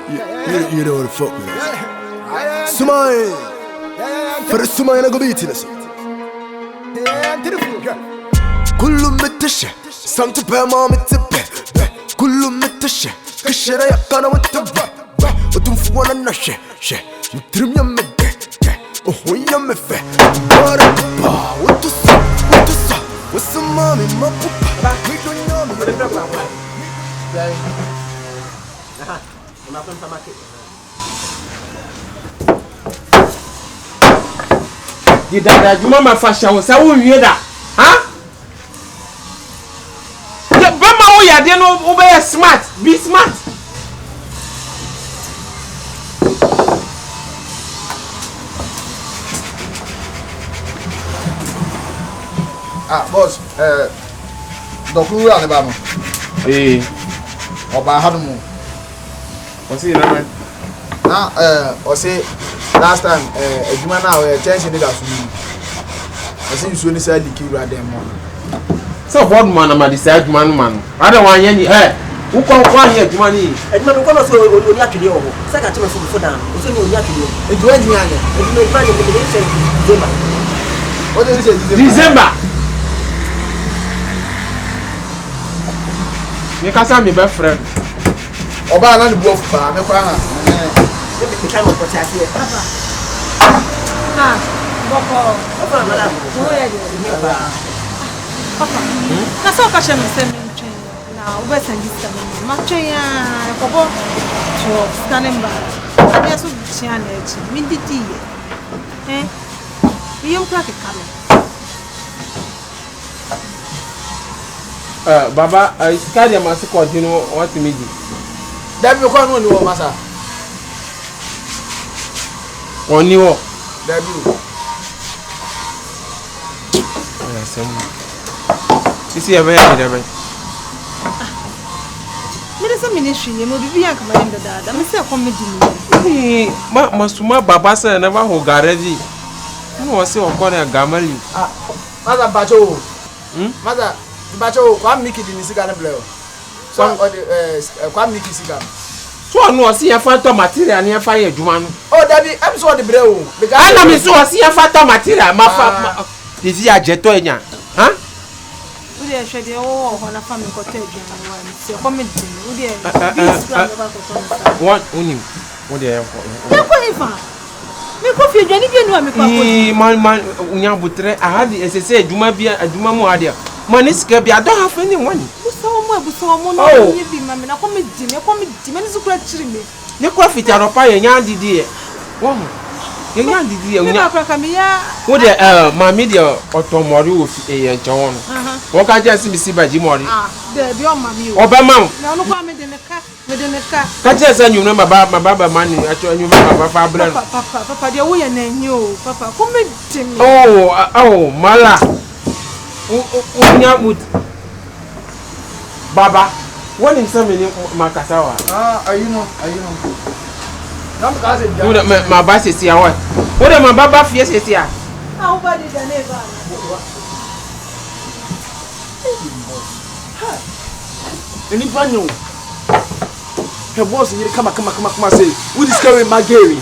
You know what the fuck, man. Sumai. For the Sumai, I go beating us. Kullu mitashe. Some to pay mom to pay. Kullu mitashe. Kashera yakana with the ba. Otum fuwana na she. Mutrim ya mede. Oh, ya mefe. What to say? What's the mommy, my papa? We don't know me. The dada, you mama fashion was I won't hear that. Huh? The Bama, we are then over smart. Be smart. Boss, Doctor Alabama. Eh, Oba Hadumu. what's it, man? Now, or say last time, a human now, attention to that. I see you soon said the key right there. So, what man am I decide man? I don't want any hair. Who can find here money? And man, come on, so you have to do. Second time for down. So you have to do. It's 20 years. If you find the What is it? December. You can't say me best friend. Oba na the both pa me kwa ha. Let me try to protect here. Papa. Boko. Papa, madam. Papa. Na so ka sheme se me ntwen. Na wo be send this time. Ma twen ya kobo to scanning bar. Abi aso chia na echi. Mi didi ye. Yem kwa ke kame. Baba, I scared you must continue what to me. That you can't know massa. On you. That you. You see a very good. Minister ministry, you will be a commander that. I'm a comedy. Masuma Baba said never who garage. I was so corner gamali. Mother Bacho. Mother Bacho, come make it in the cigar blow. Some of the come make it cigar. So no see a phantom material near fire, Juman. Oh, Daddy, I'm sorry, bro. Because I am so see a phantom material. My is he a jetonia? Huh? We are shedding all on a family cottage. So, comedy. What only? What they have? Me coffee, Jenny, you know me. Man, Unyabutre, I had the SSA, Juma be a Juma Moadia. Maniscabi, I don't have any money. Oh, you be mamma, I come with dinner, men is scratching me. You coffee, Taropa, and Yan Didier. Woman, Yan Didier, what my media automotive and John. What I just see by Jim Morty. There be on mammy. Obama, no come in the car, within the car. Catch us and you remember about my Baba money. I told you about Fabra. Papa, dear, we and you, Papa, come with me. Oh, Mala. Baba, what in some minute, Makasawa? are you know? My bass is here. What am my Baba fears is here? How bad is the neighbor? Anyone know? Her boss here, come, say, who discovered my Gary?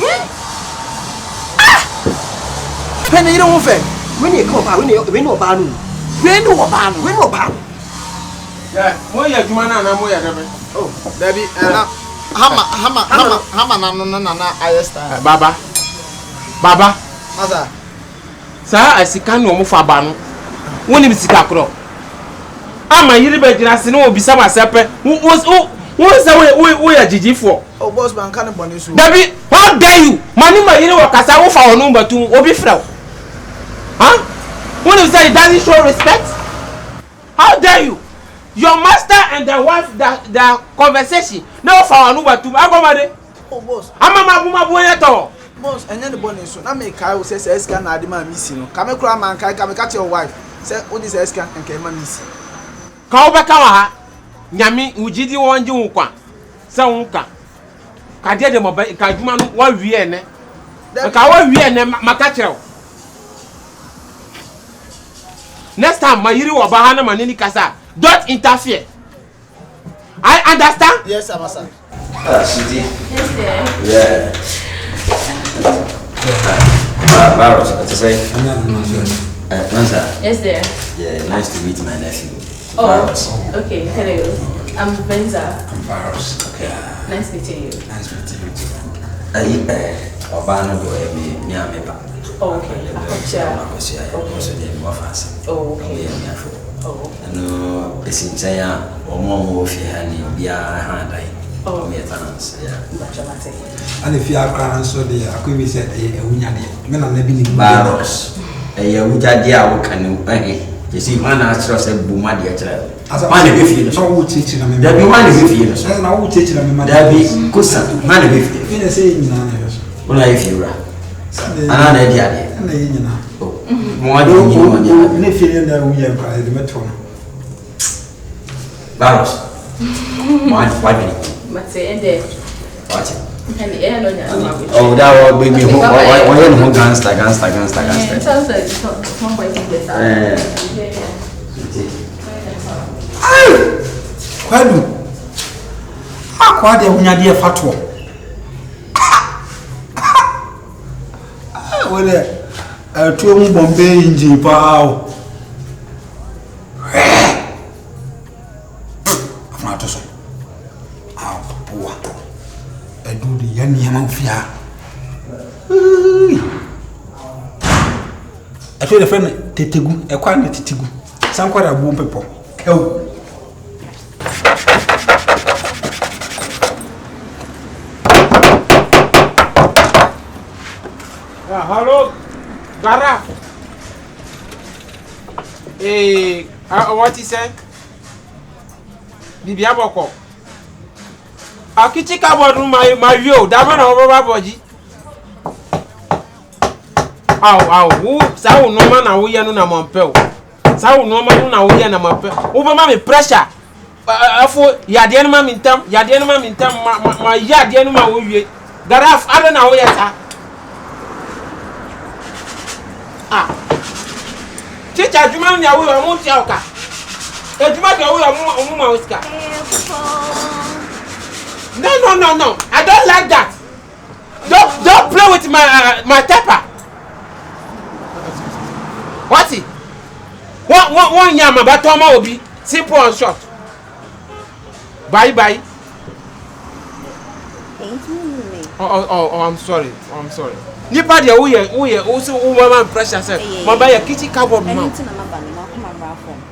Penny, you don't fair. When you come out, we know Banu. We know Banu. Yeah, more ya Jumana and Amoya. Oh, Debbie, Hammer, I Baba, Mother. Sir, I see can no move for Banu. When you see Capro. I'm a little bit as no be some separate. What's the way we are Gigi for? Oh, boss, man, can't bonus. Debbie, how dare you? Money, my little Casawa for number 2 Obi Flow. Huh? When you say it doesn't show respect? How dare you? Your master and the wife, the conversation. No for a number 2. I go mad. Oh, boss. I'm a woman boy at all. Boss, and then the bonus. So now make Kyle says, Escan, I demand missing. Come a cry, man, come catch your wife. Say, what is Escan and came missing? Kaubakawa, Yami, Ujidi one Junka, Saunka. Kadia de Mobile, Kajuman, 1 year, the Kawa year, Makacho. Next time, my hero or Bahana Manini Casa, don't interfere. I understand? Yes, I'm a son. Sweetie. Yes, dear. Yeah. Barros, what to say? Nansa. Yes, dear. Yeah, nice to meet my nephew. Oh, Barros. okay. Hello. I'm Benza. I'm Barros. Okay. Nice meeting you. Nice meeting you too. Obano go me ameba. Oh, okay. Oh, okay. Oh, okay. No, it's in Omo Fiani, Bia Handai. Oh, me tenants, yeah. And if you are crying, so the Akubi said, a Winyadi, men are living in Barros. A Wujadia, can you see, man, I trust a Bumadi child. As a man, if you know, who teaching them, there be money with you, so now who teaching them, there be Kusa, man, if you say, when I feel, another idea, and the Indian. More than you know, if you know, we are crying the metron. Barros, my wife. But say, and then, Watch it. and the air, oh, that will be me home. Why gangster. It sounds like it's not quite better. Kwadu. Akwade Winyadi a fatwa. Well, two Bombay in Jipao. Yani Yamafia. I feel a friend Tetigu, a quiet Tetigu. Some quite a boom people. Oh. Hello, Gara. What is it? Bibi Aboko. Akichi cupboard my view. That man over body. Who? Sao no man na we no na mompel. Sao no man na we na mompel. Over me pressure. Afo ya de no mintam, ya de no mintam ma ya de no ma wo wie. Garaf ado na wo yeta. Teacher juma nya wo mo tia oka. Ejuma de wo mo ma oska. No. I don't like that. Don't play with my temper. What it? One yam about Toma Obi. Simple and short. Bye. Oh, I'm sorry. Nipa dia who also woman pressure say. Mama ya kitchen cupboard mount.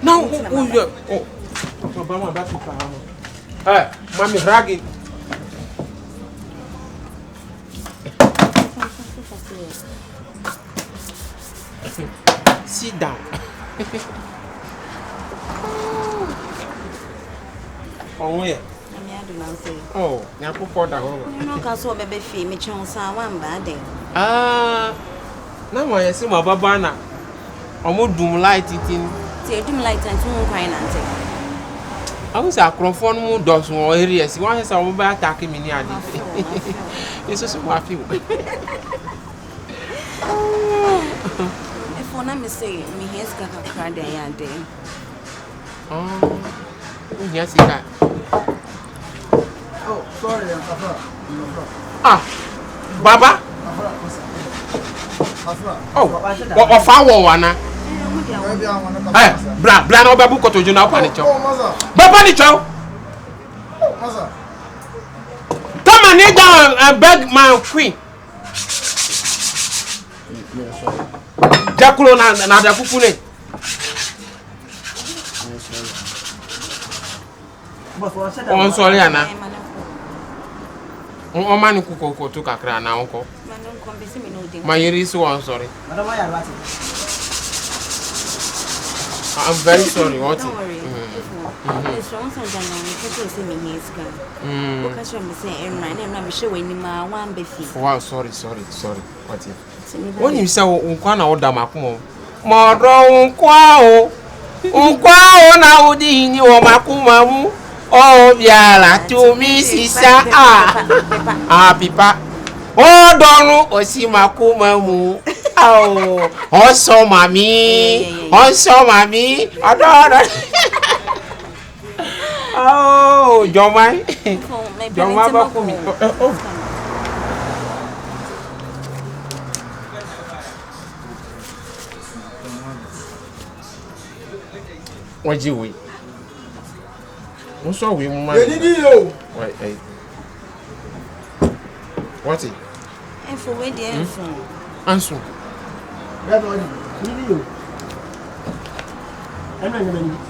Now who you? Oh. Mama back to mommy ragging. Sit down. Oh, where? Oh, now put for that over. You know, because what baby fee me chance one bad day. Now I see my babana. I'm going to light it in. Say, do light and two crying auntie. I was a crofon more dogs or areas. One has a mobile attacking me near this. It's just my few. If one am say, me here's got a cry day and day. Oh, yes, it can. Oh, sorry, Baba? Oh, what foul one? Blah, no babu to you now, Panicho. Babanicho! Come and kneel down and beg my queen. Jaculo na Jakupune. Oh, sorry, Anna. Oh, man, cook to Kakra now, uncle. My ear is so sorry. I'm very sorry. What? Don't worry. It's wrong sometimes. People say me he's gone. Because I'm saying, and I'm sure when you ma one beefy. Wow, sorry. What? When you say unkwana oda makumo, moro unkwao na udini wa makumamu. Oh, biala to me sisa pipa. Oh, donu osimakumamu. Oh, also mommy. Oh, Jomai. Don't have for me. Oh. What you wait? What's wrong with my man? Wait. What's it? And for where the answer? Answer.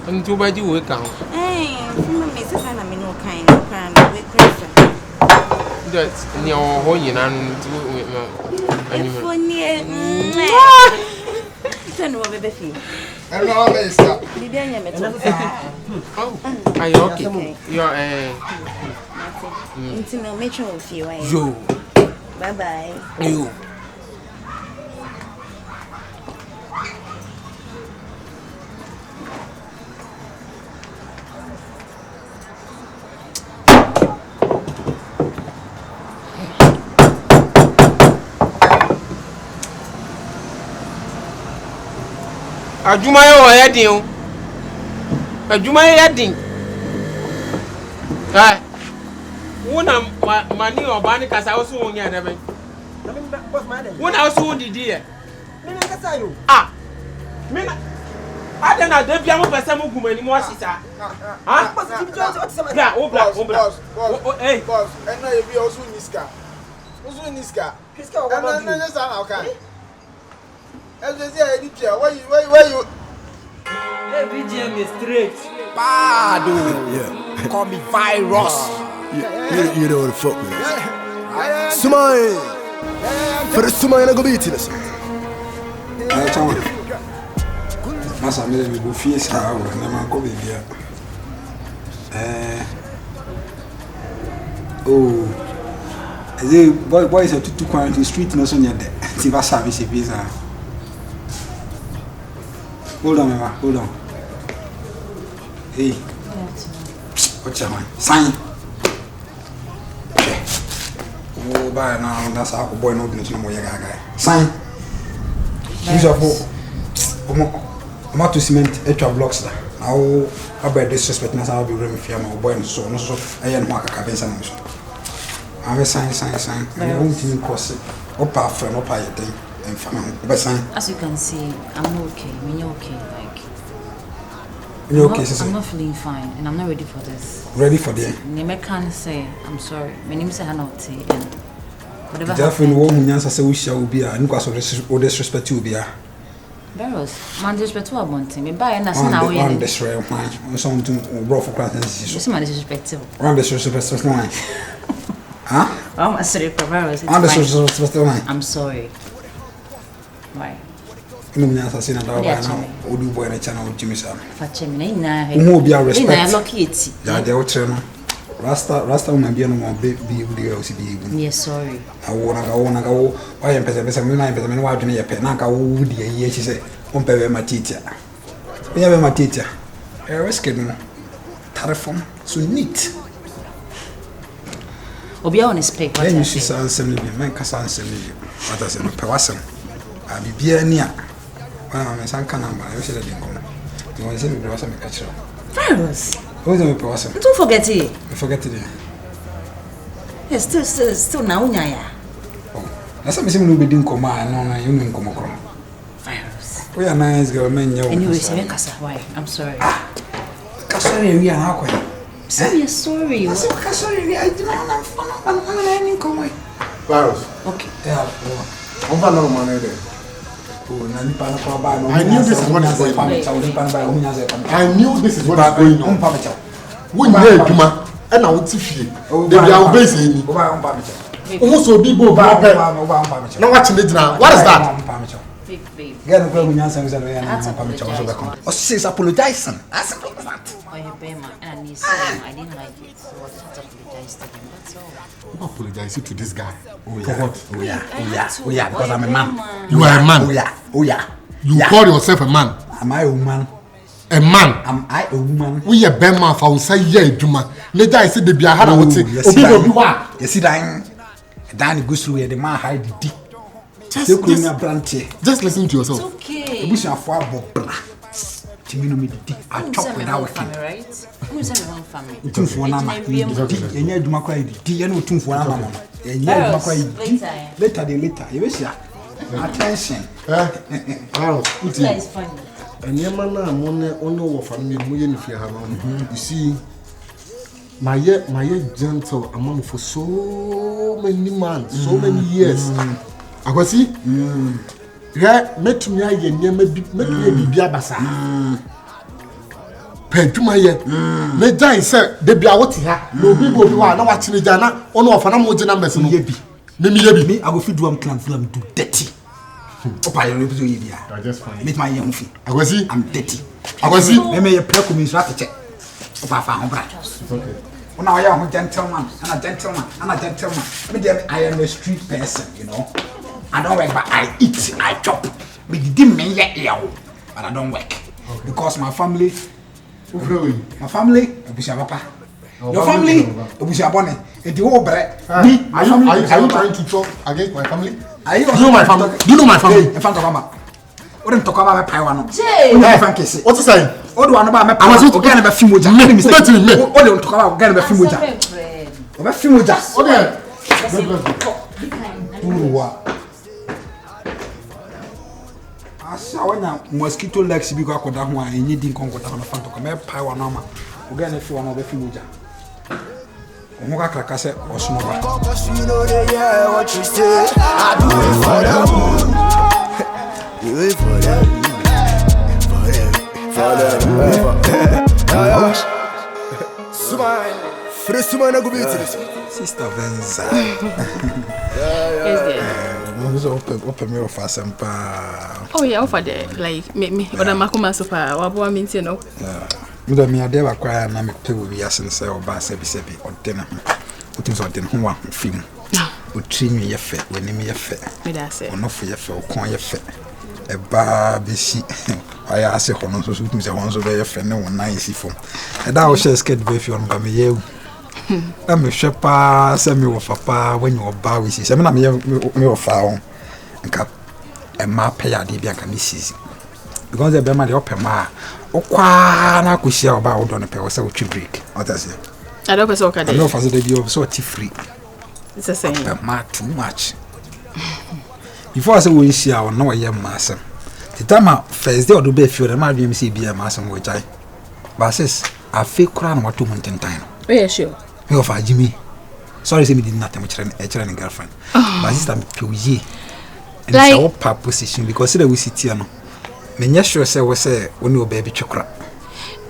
And two by you will count. Hey, Mrs. Anna, me no kind of crown with person. That's near Honey and For near. Turn over the fee. I know how it's up. Oh, are you okay? You're Until no match of you. Yo. Bye bye. You. Adwuma ye wo yedin o. Adwuma ye yedin. Wona mani oba ni kasa wo so wonya na ben. Wona wo so didi ye. Me kasa yo. Me na Adana de bia mo pese mo gumani mo asisa. Bra, obla. Hey, boss, and now you be also niska. Also niska. Kiska o ba do. No, say okay. As you say, where you? Every GM is straight. Bad. Yeah. Call me virus. You know what the fuck with us. Smile. For the smile, I go beat you. Masa me me go fie sa o na ma ko bebia. Boy is a tutu quarantine street no so nya de. Ti ba service visa. Hold on, Mama. Hold on. Hey. What's your mind? Sign. Oh, bye now. That's how boy no business no more. Sign. Use your phone. I'm out to cement extra blocks. Now, about disrespect, now I'll be really fair. My boy and so I am Mark Cabins and so. I'm a sign. I won't even cross it. Up our friend, up our thing. As you can see, I'm okay. I mean, you're okay. Like, you're okay, sister. I'm not feeling fine, and I'm not ready for this. Ready for the? Name can't say I'm sorry. My name is Hanote, and whatever. Definitely, woman, answer say we shall be. I know so disrespect you be. Barros, man, disrespect to a month. Me buy and I say now we. One disrespect, man. Something rough for class. This man disrespectful. One disrespect, man. Huh? I'm sorry, Barros. I'm sorry. Why? No me answer say na da ba na o du boy na cha na o jimi sa. Fa chemi na ina he. Mo be respect. Ina lucky eti. Ya de o tre no. Rasta woman be no mo be the girl si be. Yes, sorry. Awona ga wo. Why em pese me na em pese me wa dwene ye pe na ka wo di ye chi se. On pe be ma teacher. Be be ma teacher. Risk no. Tarefom so neat. Obi on speak what. You see ansem ni men ka ansem ni. What I say no pe wasem. Bibia ni a me sanka number I say dey come you want say me was me catch Virus who dey me was don't forget it yes still na unya ya na say me say me no be din come no you no come come Virus we are nice girl men you anyway say me kasa why I'm sorry sorry we are na kwa say sorry I say sorry we I didn't come Virus okay yeah I'm not no man there. I knew this is what is going on. I knew this is what is going on. When you hear Juma, and I would see you. They are basically almost so big over. Now watching it now. What is that? Big. Get a girl when you answer and or says apologizing. That's that. Oh, you pay man, and he said I didn't like it, so I had to apologize to him. That's all. Who apologized to this guy? For what? Oh yeah, because I'm a man. You are a man. Oh yeah. You call yourself a man. Am I a woman? A man. Am I a woman? We are Ben man for say yeah, Juma. Later I said the be a hard what it. You see that? Dan goes through the man hide the dick. Just listen to yourself. It's okay. Ebusia fo abobla. Timino me di. I chop without working. Right? Who's a wrong family? Two for one man. And you do my cry. Tea and 2 for 1 man. And you do my cry. Later. You wish ya. Attention. It is funny. And your man, I'm on the family. You see, my gentle among for so many months, so many years. I was see. Yeah, met me again, maybe Biabasa. Pentuma ye. Me giant sir, the Biawati ha. No people who are not watching the Jana, or no, for no more numbers on Yebi. Me, I will feed one clan film to dirty. I just find meet my young fee. I was see, I'm dirty. I was see, I may a play with me, strategy. If I found okay. When I am a gentleman, and a gentleman, I am a street person, you know. I don't work, but I eat, I chop. We didn't mean yet, but I don't work. Because my family, my family, Papa. Your family, Bonnie, and the whole bread. Me, are you trying to talk against my family? Do you know my family? Do you know my family? In front of Mama. What am talking about my Paiwano? What's he saying? What do I know about my Paiwano? Again, about Fimoja. What do you talk about? Again, about Fimoja. About Fimoja. Okay. Asa wanya mosquito legs bi kwa koda ho a enyi din konkoda na fanto ka me pai wa normal oga na fi wa no be fi moja omo ka kraka se osuno ba what you say I do it for them do it for them smile freshman go be sister Venza open me offer some pa. Oh yeah, offer there like me but I'm akoma so far wabo minti no. Me me ade ba kwa na me pe we yasen say oba sebi odena. Utim so odena ho wa film. O trinwi ye fe, wani me ye fe. Me da say. Onofo ye fe, o kon ye fe. E ba be si. Aya ase hono so utim say won so be ye fe ne won na isi fom. E da o share skate be fi on ba me ye. I'm a shepherd, send me with papa when you are bow with you. I mean, me of found and cap a map pay a debia can be seized. Because the Bema the open ma, or quana could share about on a pair of so break. What I say? I don't know I know for the day of so free. It's the same. Ma too much. Before I say we see our no young master. The time I first day or do be few, the man be be a master which I. But says, I feel crown what 2 months in time. Oh, yeah, sure. Me of Jimmy. Sorry, say me did not have a girlfriend. My sister Puye. And it's our pap position because we sit here. No, me sure say we say when you baby chokra.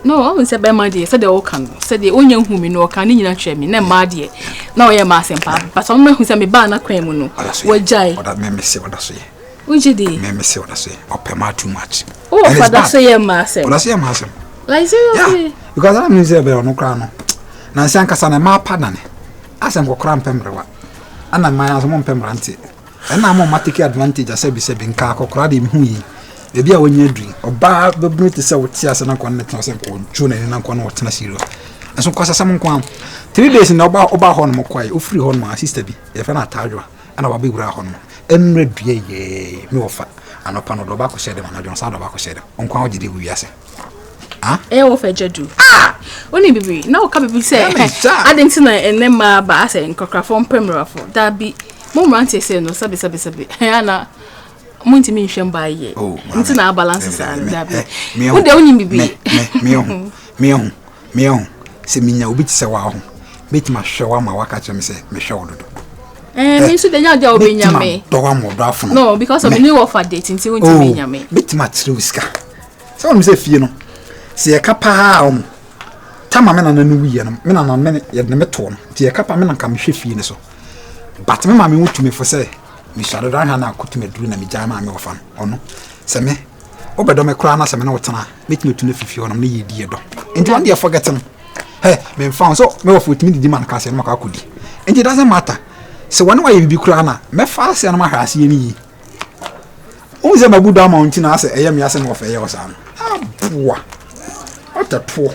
No, I won't say by my dear. Said the old can. Said the only whom me know can you not share me. Name my dear. Now I am asking papa. But some men who say me banana cream no. What jay? What that me say what I say. Which day? Me say what I say. Or pema too much. Oh, but that say master. What I say master. Like seriously. Because I mean say be no crown. Na nsanka sana ma padane asem ko kra mpemrewa ana ma asem mpemrante na mo matiki advantage asebi sebi nka akokra de hu yi bebia wonya dri oba bebnu te se wotia ase na kon net asem ko nchu na ni na kon wotena siro aso kwasa sam nko 3 days na oba ho no kwai ofri ho no sister bi ye fa na tajwa ana ba begura ho no enre due ye me ofa anopa no do ba ko shede ma na jon sa do ba ko shede onko ho gide wi ase. Eh wo fe jedu oni bibi na o ka bibi say adentina enema ba say nkokrafo mpemrafo da bi mo mrante say no sabi ana mo ntimi nhwem ba ye ntina balance sa da bi wo de oni bibi me ho se minya obi ti se wa ho betima hwe wa ma waka chere me say me hwe ododo me so de nya dia obi nya me do wa mo do afo no because of new offer date nti wonti me nya me betima tere wiska so on me say fie no se ye kapa tama me na na nu wiye no me na na me ye de me to no ti ye kapa me na ka me hwe fie ne so but me ma me wutumi fo say me shado dan ha na akotumi duru na me jama me ofa no ono se me obedo me kra na se me na wotena metime tu na fifie ono me ye die do enti one dey forget no hey me found so me of wutumi di man ka se no ka kodi enti doesn't matter se one way bibi kra na me fa se na ma hwa ase ye ni o ze mabudo amount na ase eye me ase no ofa ye osa no abua ota to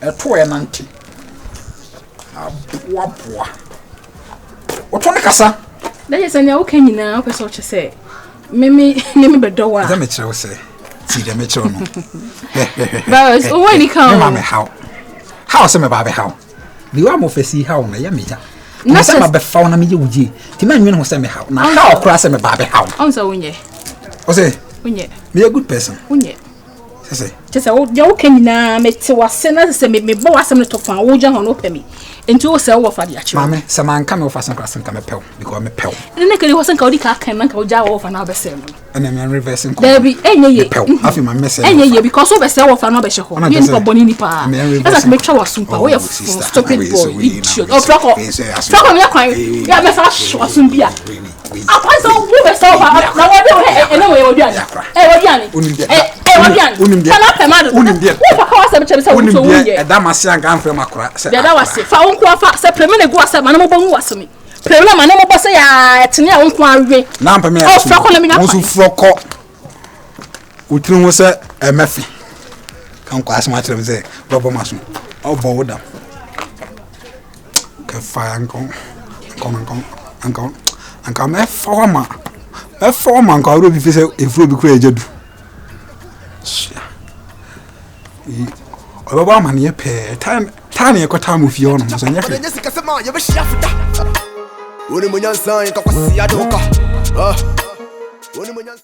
eto e nanti abua oto ne kasa na je sanya o kanyina o pese o che se meme bedo wa za me kire o se See the metro. But when he come, Mamma, how some about how? The arm of a sea how na yamita. Nasa ma be fauna mi uji. Ti man who say me how. Na how cross me babe how. Onso unye. Ose. Unye. Me a good person. Unye. Say. Just you can na me te wasena se me bo asem to fan wo gyan ho no pemi. Enti wo se wo fa dia chi. Mame, se man ka me fa san cross ka me pel because me pel. Ne ke ni ho san ka odi ka kan na ka wo gya wo fa na be se no. And I'm reversing. Debbie, enye ye. Afi my message. Enye ye because wo be se wo fa na be she ho. Ye npa boni ni pa. Asa me twa wasum pa. Wo ye stupid boy. Idiot. O flako. Flako me kwan. Ya me fa wasum bia. Apa so wo be se wo fa na wo de e na wo ye odiani. Odiani. Odiani. Kana pemado. Wo fa ka wasa be chebe se wo so wo ye. E da mase an kan frem akora. Ya da wase. Fa wo nko fa se preme na gu wasa ma na mo bongu wase me. Prema ma na mo bosse ya tene a wonko awe na mpa me o frako na me nya won froko utru wo se emefi kan kwa asma tere me se bobo maso o bo woda ka fa ankon me fa ma nko ro bi fi se efuro bi kura ejedu o baba ma ne pe tan ye kwata mu fi ono so nya fe Uni munyansa yakakwasi adoka. Uni munyansa